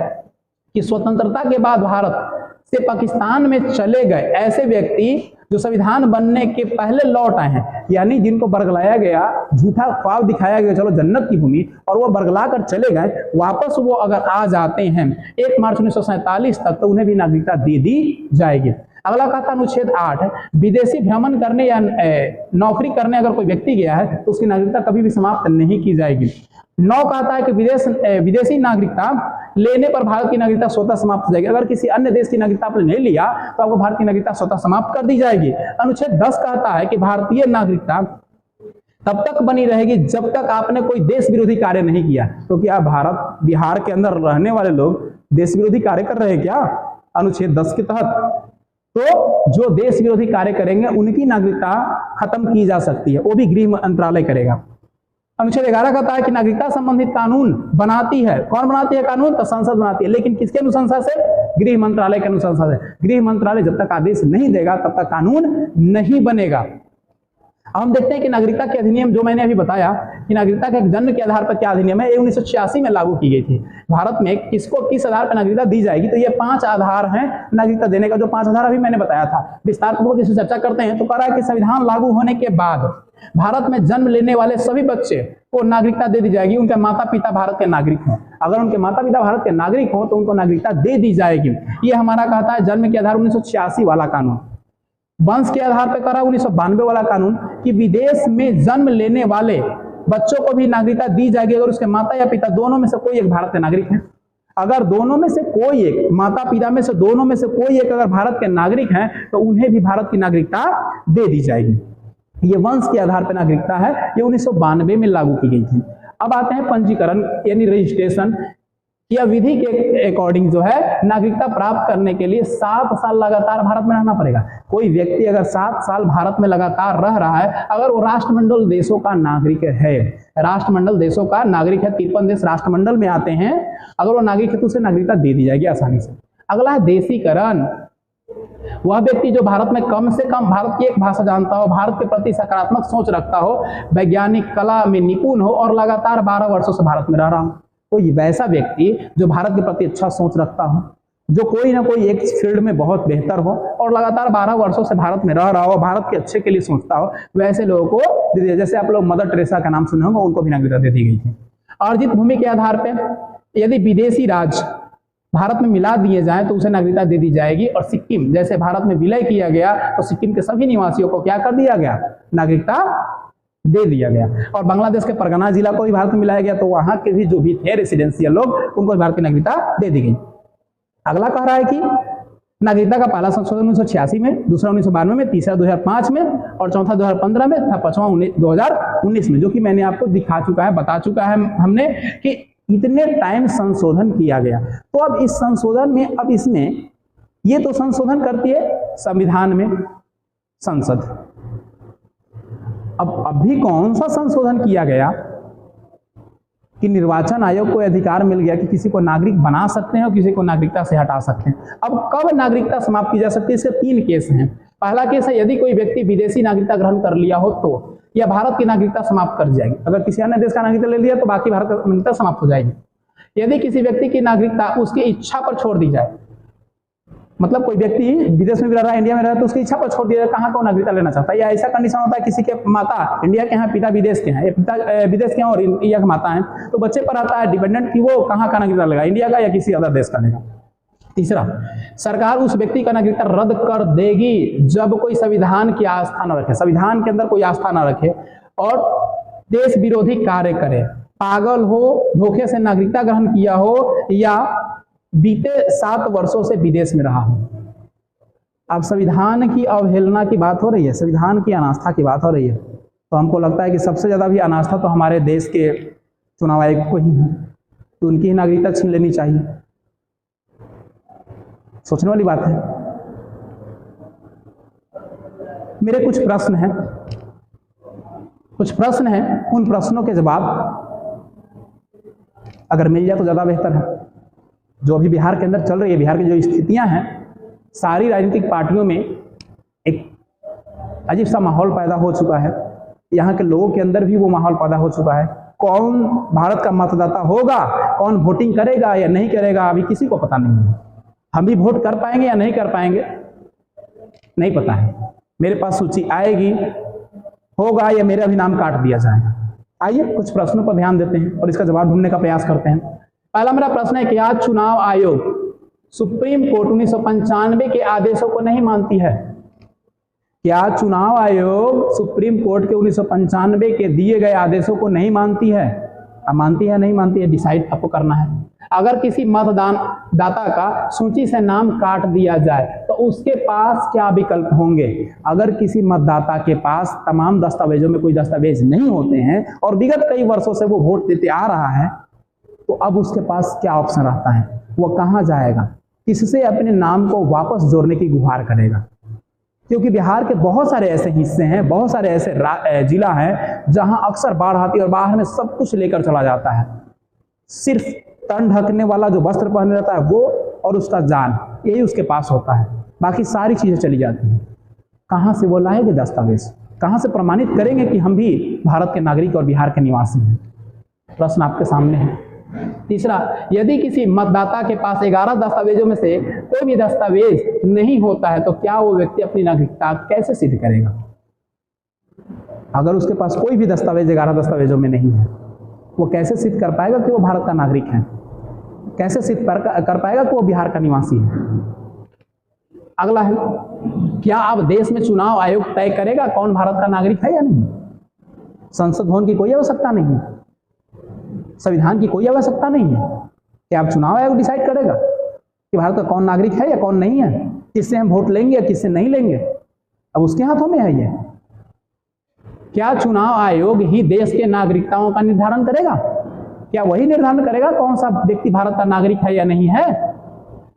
S1: कि स्वतंत्रता के बाद भारत से पाकिस्तान में चले गए ऐसे व्यक्ति जो संविधान बनने के पहले लौट आए हैं, यानी जिनको बरगलाया गया, झूठा ख्वाब दिखाया गया चलो जन्नत की भूमि, और वो बरगला कर चले गए, वापस वो अगर आ जाते हैं 1 मार्च 1947 तक तो उन्हें भी नागरिकता दे दी जाएगी। अगला कहता अनुच्छेद 8, विदेशी भ्रमण करने या नौकरी करने अगर कोई व्यक्ति गया है तो उसकी नागरिकता कभी भी समाप्त नहीं की जाएगी। 9 कहता है कि विदेशी नागरिकता लेने पर भारत की नागरिकता स्वतः समाप्त हो जाएगी। अगर किसी अन्य देश की नागरिकता आपने नहीं लिया तो आपको भारत की नागरिकता स्वतः समाप्त कर दी जाएगी। अनुच्छेद 10 कहता है कि भारतीय नागरिकता तब तक बनी रहेगी जब तक आपने कोई देश विरोधी कार्य नहीं किया। तो क्या बिहार के अंदर रहने वाले लोग देश विरोधी कार्य कर रहे हैं क्या अनुच्छेद 10 के तहत? तो जो देश विरोधी कार्य करेंगे उनकी नागरिकता खत्म की जा सकती है, वो भी गृह मंत्रालय करेगा। अनुच्छेद 11 कहता है कि नागरिकता संबंधित कानून बनाती है, कौन बनाती है कानून? तो संसद बनाती है, लेकिन किसके अनुशंसा से? गृह मंत्रालय के अनुशंसा से। गृह मंत्रालय जब तक आदेश नहीं देगा तब तक कानून नहीं बनेगा। अब हम देखते हैं कि नागरिकता के अधिनियम, जो मैंने अभी बताया कि नागरिकता के जन्म के आधार पर क्या अधिनियम है, ये 1986 में लागू की गई थी। भारत में किसको किस आधार पर नागरिकता दी जाएगी, तो ये 5 आधार हैं नागरिकता देने का, जो 5 आधार अभी मैंने बताया था। विस्तार पूर्वक इस चर्चा करते हैं। तो कह रहा है कि संविधान लागू होने के बाद भारत में जन्म लेने वाले सभी बच्चे को नागरिकता दे दी जाएगी, उनके माता पिता भारत के नागरिक हों। अगर उनके माता पिता भारत के नागरिक हों तो उनको नागरिकता दे दी जाएगी। ये हमारा कहता है जन्म के आधार 1986 वाला कानून। वंश के आधार पर करा 1992 वाला कानून कि विदेश में जन्म लेने वाले बच्चों को भी नागरिकता दी जाएगी अगर उसके माता या पिता दोनों में से कोई एक भारत के नागरिक है। अगर दोनों में से कोई एक, माता पिता में से दोनों में से कोई एक अगर भारत के नागरिक हैं तो उन्हें भी भारत की नागरिकता दे दी जाएगी। ये वंश के आधार पर नागरिकता है, ये 1992 में लागू की गई थी। अब आते हैं पंजीकरण यानी रजिस्ट्रेशन। यह विधि के अकॉर्डिंग जो है नागरिकता प्राप्त करने के लिए 7 साल लगातार भारत में रहना पड़ेगा। कोई व्यक्ति अगर 7 साल भारत में लगातार रह रहा है, अगर वो राष्ट्रमंडल देशों का नागरिक है, राष्ट्रमंडल देशों का नागरिक है, 53 देश राष्ट्रमंडल में आते हैं, अगर वो नागरिक है तो उसे नागरिकता दे दी जाएगी आसानी से। अगला है देशीकरण। वह व्यक्ति जो भारत में कम से कम भारत की एक भाषा जानता हो, भारत के प्रति सकारात्मक सोच रखता हो, वैज्ञानिक कला में निपुण हो और लगातार 12 वर्षों से भारत में रह रहा हो। कोई वैसा व्यक्ति जो भारत के प्रति अच्छा सोच रखता हो, जो कोई ना कोई एक फील्ड में बहुत बेहतर हो और लगातार 12 वर्षों से भारत में रह रहा हो, भारत के अच्छे के लिए सोचता हो, वैसे लोगों को दे दिया। जैसे आप लोग मदर टेरेसा का नाम सुने होंगे, उनको भी नागरिकता दे दी गई थी। अर्जित भूमि के आधार पर यदि विदेशी राज्य भारत में मिला दिए जाएं तो उसे नागरिकता दे दी जाएगी। और सिक्किम, जैसे भारत में विलय किया गया तो सिक्किम के सभी निवासियों को क्या कर दिया गया? नागरिकता दे दिया गया। और बांग्लादेश के परगना जिला को भी भारत में मिलाया गया, तो वहां के भी जो भी थे रेसिडेंशियल लोग, उनको भारत की नागरिकता दे दी गई। अगला कह रहा है कि नागरिकता का पहला संशोधन 1986 में, दूसरा 1992 में, तीसरा 2005 में और चौथा 2015 में तथा पांचवा 2019 में, जो कि मैंने आपको दिखा चुका है, बता चुका है हमने कि इतने टाइम संशोधन किया गया। तो अब इस संशोधन में, अब इसमें ये तो संशोधन करती है संविधान में संसद। अब अभी कौन सा संशोधन किया गया कि निर्वाचन आयोग को अधिकार मिल गया कि किसी को नागरिक बना सकते हैं और किसी को नागरिकता से हटा सकते हैं। अब कब नागरिकता समाप्त की जा सकती है? इसके 3 केस हैं। पहला केस है यदि कोई व्यक्ति विदेशी नागरिकता ग्रहण कर लिया हो तो, या भारत की नागरिकता समाप्त कर जाएगी। अगर किसी अन्य देश का नागरिकता ले लिया तो बाकी भारत की नागरिकता समाप्त हो जाएगी। यदि किसी व्यक्ति की नागरिकता उसकी इच्छा पर छोड़ दी जाए, मतलब कोई व्यक्ति विदेश में भी रह रहा है, इंडिया में रह रहा है, तो उसकी इच्छा पर छोड़ दिया कहाँ को नागरिकता लेना चाहता है। या ऐसा कंडीशन होता है किसी के माता इंडिया के हैं, पिता विदेश के हैं, पिता विदेश के हैं और इंडिया के माता हैं, तो बच्चे पर आता है डिपेंडेंट कि वो कहाँ का नागरिकता लेगा, इंडिया का या किसी अदर देश का लेगा। तीसरा, सरकार उस व्यक्ति का नागरिकता रद्द कर देगी जब कोई संविधान की आस्था न रखे, संविधान के अंदर कोई आस्था न रखे और देश विरोधी कार्य करे, पागल हो, धोखे से नागरिकता ग्रहण किया हो या बीते 7 वर्षों से विदेश में रहा हो। अब संविधान की अवहेलना की बात हो रही है, संविधान की अनास्था की बात हो रही है, तो हमको लगता है कि सबसे ज्यादा भी अनास्था तो हमारे देश के चुनाव आयोग को ही है, तो उनकी ही नागरिकता छीन लेनी चाहिए। सोचने वाली बात है। मेरे कुछ प्रश्न हैं, उन प्रश्नों के जवाब अगर मिल जाए तो ज्यादा बेहतर है। जो अभी बिहार के अंदर चल रही है, बिहार की जो स्थितियां हैं, सारी राजनीतिक पार्टियों में एक अजीब सा माहौल पैदा हो चुका है, यहाँ के लोगों के अंदर भी वो माहौल पैदा हो चुका है। कौन भारत का मतदाता होगा, कौन वोटिंग करेगा या नहीं करेगा, अभी किसी को पता नहीं है। हम भी वोट कर पाएंगे या नहीं कर पाएंगे नहीं पता है। मेरे पास सूची आएगी, होगा या मेरा भी नाम काट दिया जाएगा। आइए कुछ प्रश्नों पर ध्यान देते हैं और इसका जवाब ढूंढने का प्रयास करते हैं। पहला मेरा प्रश्न है, क्या चुनाव आयोग सुप्रीम कोर्ट 1995 के आदेशों को नहीं मानती है? क्या चुनाव आयोग सुप्रीम कोर्ट के 1995 के दिए गए आदेशों को नहीं मानती है? अब मानती है नहीं मानती है डिसाइड आपको करना है। अगर किसी मतदान दाता का सूची से नाम काट दिया जाए तो उसके पास क्या विकल्प होंगे? अगर किसी मतदाता के पास तमाम दस्तावेजों में कोई दस्तावेज नहीं होते हैं और विगत कई वर्षों से वो वोट देते आ रहा है, तो अब उसके पास क्या ऑप्शन रहता है? वो कहाँ जाएगा, किससे अपने नाम को वापस जोड़ने की गुहार करेगा? क्योंकि बिहार के बहुत सारे ऐसे हिस्से हैं, बहुत सारे ऐसे जिला हैं जहां अक्सर बाढ़ आती है और बाहर में सब कुछ लेकर चला जाता है। सिर्फ तन ढकने वाला जो वस्त्र पहने रहता है वो और उसका जान, यही उसके पास होता है, बाकी सारी चीजें चली जाती हैं। कहाँ से वो लाएंगे दस्तावेज, कहाँ से प्रमाणित करेंगे कि हम भी भारत के नागरिक और बिहार के निवासी हैं? प्रश्न आपके सामने है। तीसरा, यदि किसी मतदाता के पास 11 दस्तावेजों में से कोई भी दस्तावेज नहीं होता है तो क्या वो व्यक्ति अपनी नागरिकता कैसे सिद्ध करेगा? अगर उसके पास कोई भी दस्तावेज 11 दस्तावेजों में नहीं है, वो कैसे सिद्ध कर पाएगा कि वो भारत का नागरिक है? कैसे सिद्ध कर पाएगा कि वो बिहार का निवासी है? अगला है, क्या अब देश में चुनाव आयोग तय करेगा कौन भारत का नागरिक है या नहीं? संसद भवन की कोई आवश्यकता नहीं है, संविधान की कोई आवश्यकता नहीं है। क्या अब चुनाव आयोग डिसाइड करेगा कि भारत का कौन नागरिक है या कौन नहीं है, किससे हम वोट लेंगे या किससे नहीं लेंगे? अब उसके हाथों में है ये। क्या चुनाव आयोग ही देश के नागरिकताओं का निर्धारण करेगा? क्या वही निर्धारण करेगा कौन सा व्यक्ति भारत का नागरिक है या नहीं है?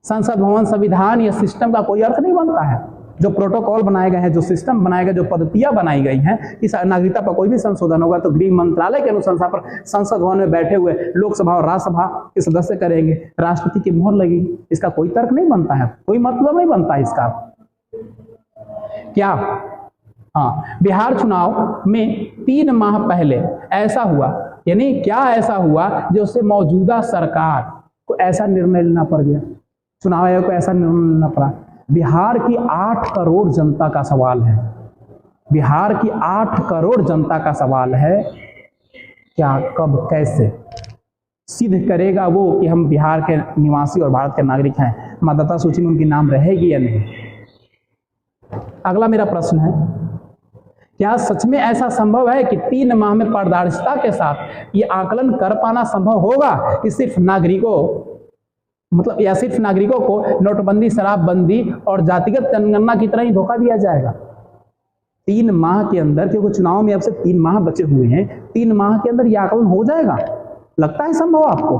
S1: संसद भवन, संविधान या सिस्टम का कोई अर्थ नहीं बनता है। जो प्रोटोकॉल बनाए गए हैं, जो सिस्टम बनाए गए, जो पद्धतियां बनाई गई हैं, इस नागरिकता पर कोई भी संशोधन होगा तो गृह मंत्रालय के अनुशंसा पर संसद भवन में बैठे हुए लोकसभा और राज्यसभा के सदस्य करेंगे, राष्ट्रपति की मोहर लगेगी। इसका कोई तर्क नहीं बनता है, कोई मतलब नहीं बनता है इसका। क्या बिहार चुनाव में 3 माह पहले ऐसा हुआ, यानी क्या ऐसा हुआ जो उससे मौजूदा सरकार को ऐसा निर्णय लेना पड़ गया, चुनाव आयोग को ऐसा निर्णय लेना पड़ा? बिहार की 8 करोड़ जनता का सवाल है, बिहार की 8 करोड़ जनता का सवाल है। क्या, कब, कैसे सिद्ध करेगा वो कि हम बिहार के निवासी और भारत के नागरिक हैं? मतदाता सूची में उनकी नाम रहेगी या नहीं? अगला मेरा प्रश्न है, क्या सच में ऐसा संभव है कि 3 माह में पारदर्शिता के साथ ये आकलन कर पाना संभव होगा कि सिर्फ नागरिकों को नोटबंदी, शराबबंदी और जातिगत जनगणना की तरह ही धोखा दिया जाएगा? 3 माह के अंदर, क्योंकि चुनाव में अब से 3 माह बचे हुए हैं, 3 माह के अंदर यह आकलन हो जाएगा? लगता है संभव? आपको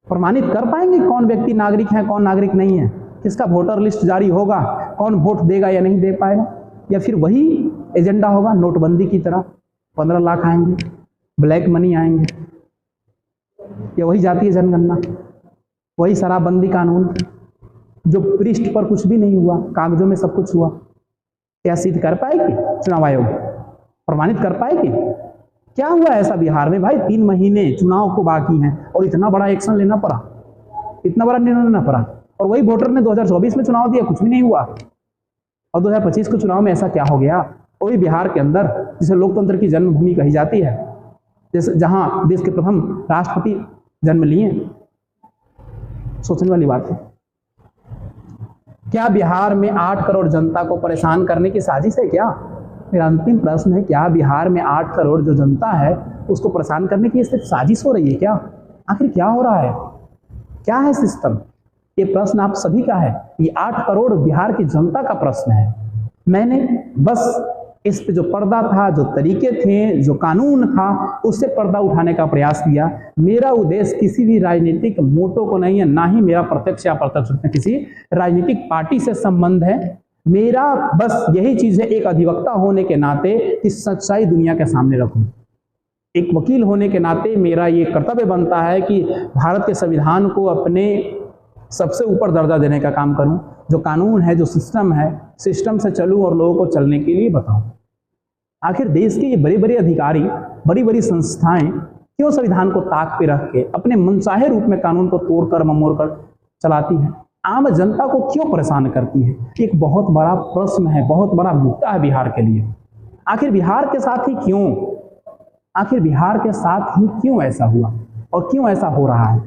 S1: प्रमाणित कर पाएंगे कौन व्यक्ति नागरिक है, कौन नागरिक नहीं है? किसका वोटर लिस्ट जारी होगा, कौन वोट देगा या नहीं दे पाएगा? या फिर वही एजेंडा होगा नोटबंदी की तरह, 15 लाख आएंगे, ब्लैक मनी आएंगे, या वही जातीय जनगणना, वही शराबबंदी कानून जो पृष्ठ पर कुछ भी नहीं हुआ, कागजों में सब कुछ हुआ? क्या सिद्ध कर पाएगी चुनाव आयोग? प्रमाणित कर पाएगी? क्या हुआ ऐसा बिहार में भाई? 3 महीने चुनाव को बाकी हैं और इतना बड़ा एक्शन लेना पड़ा, इतना बड़ा निर्णय लेना पड़ा, और वही वोटर ने 2024 में चुनाव दिया, कुछ भी नहीं हुआ। और 2025 के चुनाव में ऐसा क्या हो गया? वही बिहार के अंदर, जिसे लोकतंत्र की जन्मभूमि कही जाती है, जैसे जहां देश के प्रथम राष्ट्रपति जन्म लिए। सोचने वाली बात है। क्या बिहार में 8 करोड़ जनता को परेशान करने की साजिश है क्या? मेरा अंतिम प्रश्न है, क्या बिहार में 8 करोड़ जो जनता है उसको परेशान करने की सिर्फ साजिश हो रही है क्या? आखिर क्या हो रहा है? क्या है सिस्टम? ये प्रश्न आप सभी का है। ये 8 करोड़ बिहार की जनता का प्रश्न है। मैंने बस इस पे जो पर्दा था, जो तरीके थे, जो कानून था, उससे पर्दा उठाने का प्रयास किया। मेरा उद्देश्य किसी भी राजनीतिक मोटो को नहीं है, ना ही मेरा प्रत्यक्ष या अप्रत्यक्ष रूप में किसी राजनीतिक पार्टी से संबंध है। मेरा बस यही चीज है, एक अधिवक्ता होने के नाते कि सच्चाई दुनिया के सामने रखूं। एक वकील होने के नाते मेरा ये कर्तव्य बनता है कि भारत के संविधान को अपने सबसे ऊपर दर्जा देने का काम करूं। जो कानून है, जो सिस्टम है, सिस्टम से चलूं और लोगों को चलने के लिए बताऊं। आखिर देश के ये बड़े बड़े अधिकारी, बड़ी बड़ी संस्थाएं क्यों संविधान को ताक पे रख के अपने मनचाहे रूप में कानून को तोड़कर ममोड़कर चलाती हैं? आम जनता को क्यों परेशान करती है? एक बहुत बड़ा प्रश्न है, बहुत बड़ा मुद्दा है बिहार के लिए। आखिर बिहार के साथ ही क्यों, आखिर बिहार के साथ ही क्यों ऐसा हुआ और क्यों ऐसा हो रहा है,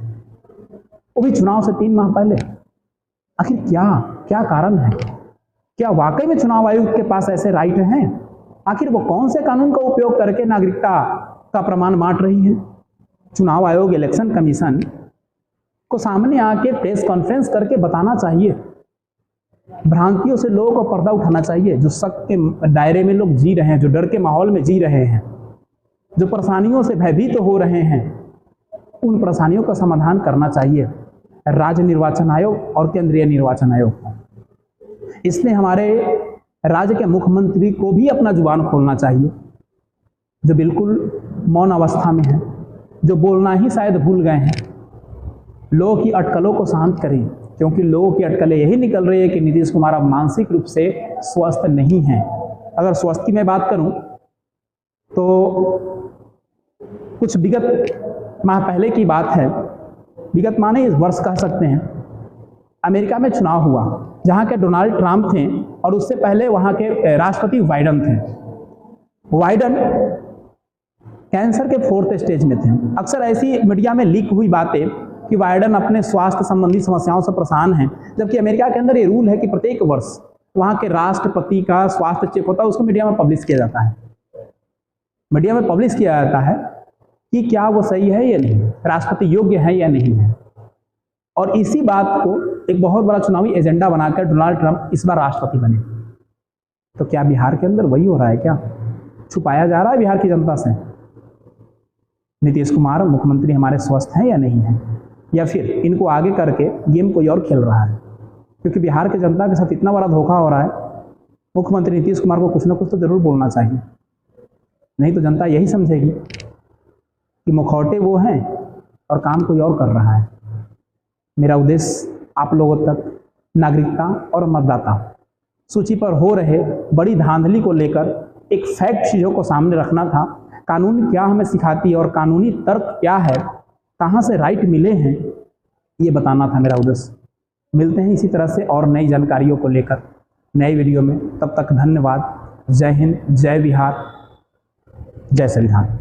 S1: वो भी चुनाव से 3 माह पहले? आखिर क्या कारण है? क्या वाकई में चुनाव आयोग के पास ऐसे राइट हैं? आखिर वो कौन से कानून का उपयोग करके नागरिकता का प्रमाण बांट रही है? चुनाव आयोग, इलेक्शन कमीशन को सामने आके प्रेस कॉन्फ्रेंस करके बताना चाहिए। भ्रांतियों से लोगों को पर्दा उठाना चाहिए। जो शक के दायरे में लोग जी रहे हैं, जो डर के माहौल में जी रहे हैं, जो परेशानियों से भयभीत हो रहे हैं, उन परेशानियों का समाधान करना चाहिए राज्य निर्वाचन आयोग और केंद्रीय निर्वाचन आयोग को। इसने हमारे राज्य के मुख्यमंत्री को भी अपना जुबान खोलना चाहिए, जो बिल्कुल मौन अवस्था में है, जो बोलना ही शायद भूल गए हैं। लोगों की अटकलों को शांत करें, क्योंकि लोगों की अटकलें यही निकल रही है कि नीतीश कुमार अब मानसिक रूप से स्वस्थ नहीं हैं। अगर स्वस्थ की मैं बात करूं तो कुछ विगत माह पहले की बात है, विगत माह नहीं, इस वर्ष कह सकते हैं। अमेरिका में चुनाव हुआ जहां के डोनाल्ड ट्रंप थे और उससे पहले वहां के राष्ट्रपति बाइडेन थे। बाइडेन कैंसर के 4th स्टेज में थे। अक्सर ऐसी मीडिया में लीक हुई बातें कि बाइडेन अपने स्वास्थ्य संबंधी समस्याओं से परेशान हैं, जबकि अमेरिका के अंदर ये रूल है कि प्रत्येक वर्ष वहां के राष्ट्रपति का स्वास्थ्य चेक होता है, उसको मीडिया में पब्लिश किया जाता है। मीडिया में पब्लिश किया जाता है कि क्या वो सही है या नहीं, राष्ट्रपति योग्य है या नहीं है। और इसी बात को एक बहुत बड़ा चुनावी एजेंडा बनाकर डोनाल्ड ट्रंप इस बार राष्ट्रपति बने। तो क्या बिहार के अंदर वही हो रहा है? क्या छुपाया जा रहा है बिहार की जनता से? नीतीश कुमार मुख्यमंत्री हमारे स्वस्थ हैं या नहीं है, या फिर इनको आगे करके गेम कोई और खेल रहा है? क्योंकि बिहार की जनता के साथ इतना बड़ा धोखा हो रहा है, मुख्यमंत्री नीतीश कुमार को कुछ ना कुछ तो जरूर बोलना चाहिए, नहीं तो जनता यही समझेगी कि मुखौटे वो हैं और काम कोई और कर रहा है। मेरा उद्देश्य आप लोगों तक नागरिकता और मतदाता सूची पर हो रहे बड़ी धांधली को लेकर एक फैक्ट चीज़ों को सामने रखना था। कानून क्या हमें सिखाती है और कानूनी तर्क क्या है, कहाँ से राइट मिले हैं, ये बताना था मेरा उद्देश्य। मिलते हैं इसी तरह से और नई जानकारियों को लेकर नए वीडियो में। तब तक धन्यवाद। जय हिंद, जय बिहार, जय संविधान।